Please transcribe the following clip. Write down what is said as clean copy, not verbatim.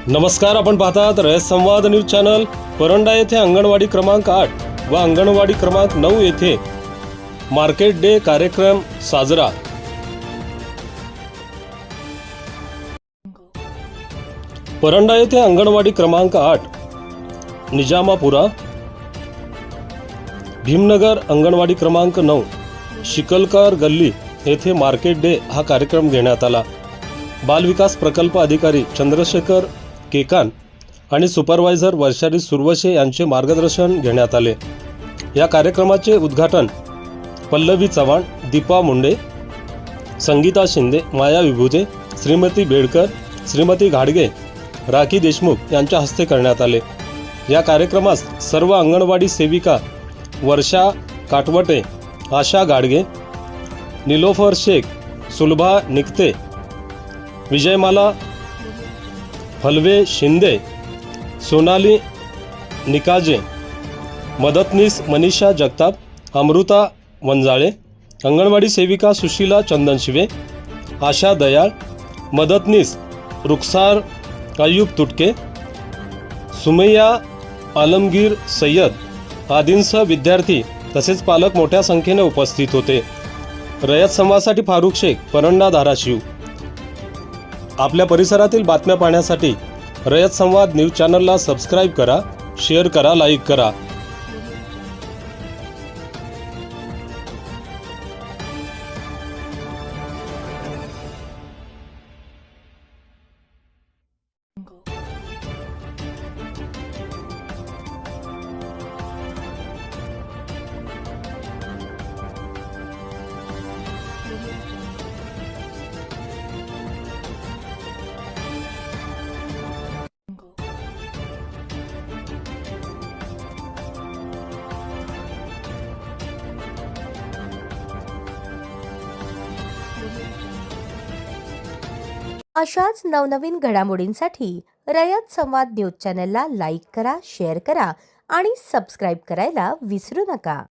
नमस्कार, आपण पाहतात रयत संवाद न्यूज चॅनल। परंडा येथे अंगणवाडी क्रमांक 8 व अंगणवाडी क्रमांक 9 येथे मार्केट डे कार्यक्रम साजरा। परंडा येथे अंगणवाडी क्रमांक 8 निजामापुरा, भीमनगर अंगणवाडी क्रमांक 9 शिकलकर गल्ली येथे मार्केट डे हा कार्यक्रम घेण्यात आला। बालविकास प्रकल्प अधिकारी चंद्रशेखर केकान आणि सुपरवायझर वर्षारी सुरवशे यांचे मार्गदर्शन घेण्यात आले। या कार्यक्रमाचे उद्घाटन पल्लवी चव्हाण, दीपा मुंडे, संगीता शिंदे, माया विभुते, श्रीमती बेडकर, श्रीमती घाडगे, राखी देशमुख यांच्या हस्ते करण्यात आले। या कार्यक्रमास सर्व अंगणवाडी सेविका वर्षा काटवटे, आशा गाडगे, निलोफर शेख, सुलभा निकते, विजयमाला हलवे शिंदे, सोनाली निकाजे, मदतनीस मनीषा जगताप, अमृता वंजाळे, अंगणवाडी सेविका सुशीला चंदनशिवे, आशा दयाळ, मदतनीस रुखसार अयूब तुटके, सुमैया आलमगीर सय्यद आदींसह विद्यार्थी तसेच पालक मोठ्या संख्येने उपस्थित होते। रयत संवादसाठी फारुख शेख, परंडा, धाराशिव। आपल्या परिसरातील बातम्या पाहण्यासाठी रयत संवाद न्यूज चॅनलला सबस्क्राईब करा, शेअर करा, लाईक करा। अशाच नवनवीन घडामोडींसाठी रयत संवाद न्यूज चॅनलला लाईक करा, शेअर करा आणि सबस्क्राईब करायला विसरू नका।